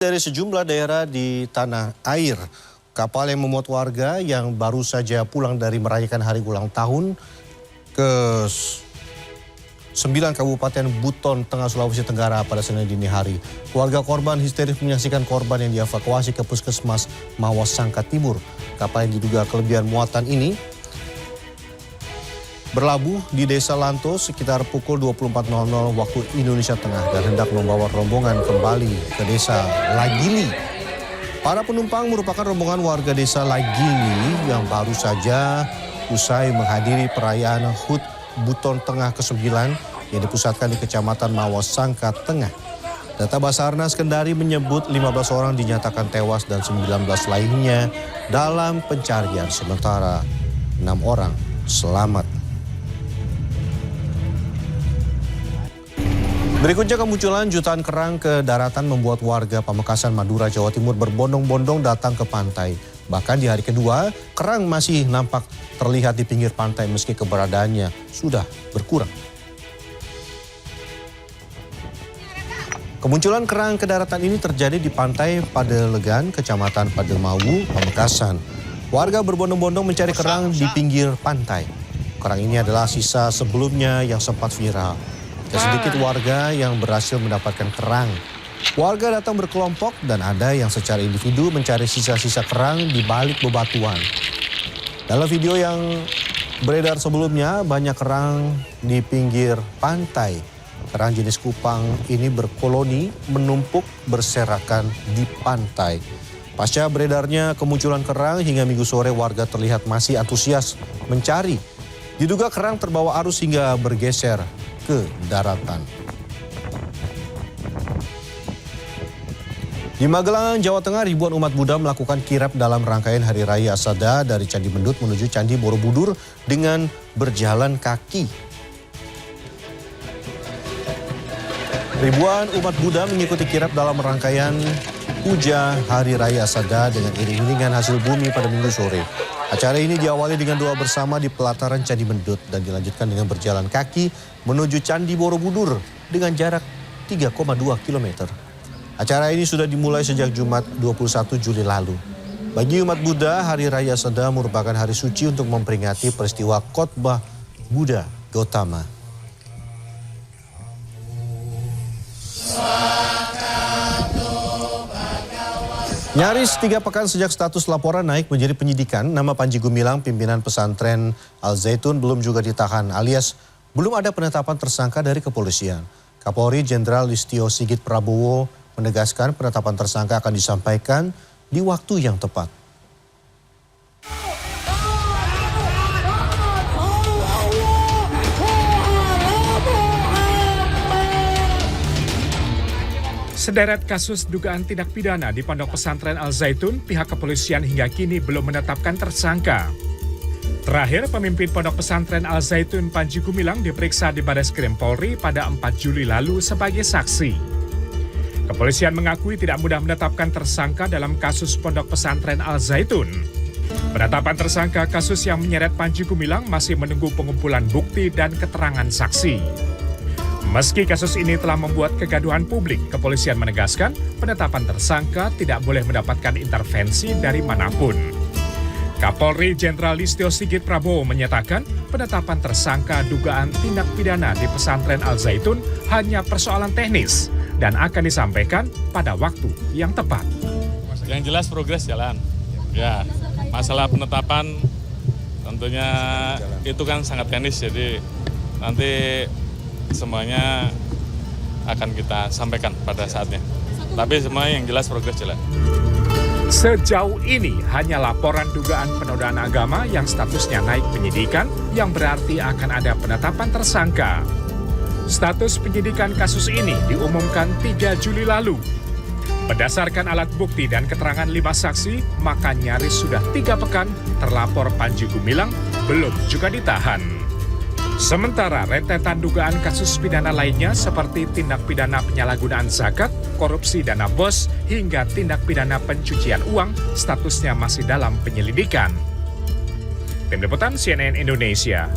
Dari sejumlah daerah di tanah air, kapal yang memuat warga yang baru saja pulang dari merayakan hari ulang tahun ke 9 Kabupaten Buton, Tengah Sulawesi Tenggara pada Senin dini hari. Keluarga korban histeris menyaksikan korban yang dievakuasi ke Puskesmas Mawas Sangka Timur. Kapal yang diduga kelebihan muatan ini berlabuh di Desa Lanto sekitar pukul 24.00 waktu Indonesia Tengah dan hendak membawa rombongan kembali ke Desa Lagili. Para penumpang merupakan rombongan warga Desa Lagili yang baru saja usai menghadiri perayaan HUT Buton Tengah ke-9 yang dipusatkan di Kecamatan Mawas Sangka Tengah. Data Basarnas Kendari menyebut 15 orang dinyatakan tewas dan 19 lainnya dalam pencarian, sementara 6 orang selamat. Berikutnya, kemunculan jutaan kerang ke daratan membuat warga Pamekasan, Madura, Jawa Timur berbondong-bondong datang ke pantai. Bahkan di hari kedua, kerang masih nampak terlihat di pinggir pantai meski keberadaannya sudah berkurang. Kemunculan kerang ke daratan ini terjadi di pantai Padelegan, Kecamatan Pademawu, Pamekasan. Warga berbondong-bondong mencari kerang di pinggir pantai. Kerang ini adalah sisa sebelumnya yang sempat viral. Tak sedikit warga yang berhasil mendapatkan kerang. Warga datang berkelompok dan ada yang secara individu mencari sisa-sisa kerang di balik bebatuan. Dalam video yang beredar sebelumnya, banyak kerang di pinggir pantai. Kerang jenis kupang ini berkoloni menumpuk berserakan di pantai. Pasca beredarnya kemunculan kerang, hingga Minggu sore warga terlihat masih antusias mencari. Diduga kerang terbawa arus hingga bergeser ke daratan. Di Magelang, Jawa Tengah, ribuan umat Buddha melakukan kirap dalam rangkaian Hari Raya Asada dari Candi Mendut menuju Candi Borobudur dengan berjalan kaki. Ribuan umat Buddha mengikuti kirap dalam rangkaian puja Hari Raya Asada dengan iring-iringan hasil bumi pada Minggu sore. Acara ini diawali dengan doa bersama di pelataran Candi Mendut dan dilanjutkan dengan berjalan kaki menuju Candi Borobudur dengan jarak 3,2 km. Acara ini sudah dimulai sejak Jumat 21 Juli lalu. Bagi umat Buddha, Hari Raya Asada merupakan hari suci untuk memperingati peristiwa khotbah Buddha Gautama. Nyaris 3 pekan sejak status laporan naik menjadi penyidikan, nama Panji Gumilang, pimpinan pesantren Al Zaitun, belum juga ditahan alias belum ada penetapan tersangka dari kepolisian. Kapolri Jenderal Listio Sigit Prabowo menegaskan penetapan tersangka akan disampaikan di waktu yang tepat. Sederet kasus dugaan tindak pidana di Pondok Pesantren Al Zaitun, pihak kepolisian hingga kini belum menetapkan tersangka. Terakhir, pemimpin Pondok Pesantren Al Zaitun Panji Gumilang diperiksa di Bareskrim Polri pada 4 Juli lalu sebagai saksi. Kepolisian mengakui tidak mudah menetapkan tersangka dalam kasus Pondok Pesantren Al Zaitun. Penetapan tersangka kasus yang menyeret Panji Gumilang masih menunggu pengumpulan bukti dan keterangan saksi. Meski kasus ini telah membuat kegaduhan publik, kepolisian menegaskan penetapan tersangka tidak boleh mendapatkan intervensi dari manapun. Kapolri Jenderal Listio Sigit Prabowo menyatakan penetapan tersangka dugaan tindak pidana di pesantren Al Zaitun hanya persoalan teknis dan akan disampaikan pada waktu yang tepat. Yang jelas progres jalan. Ya, masalah penetapan tentunya itu kan sangat teknis, jadi nanti semuanya akan kita sampaikan pada saatnya. Tapi semua yang jelas progres jalan. Sejauh ini hanya laporan dugaan penodaan agama yang statusnya naik penyidikan yang berarti akan ada penetapan tersangka. Status penyidikan kasus ini diumumkan 3 Juli lalu. Berdasarkan alat bukti dan keterangan 5 saksi, maka nyaris sudah 3 pekan terlapor Panji Gumilang belum juga ditahan. Sementara rentetan dugaan kasus pidana lainnya seperti tindak pidana penyalahgunaan zakat, korupsi dana bos, hingga tindak pidana pencucian uang statusnya masih dalam penyelidikan. Tim Liputan CNN Indonesia.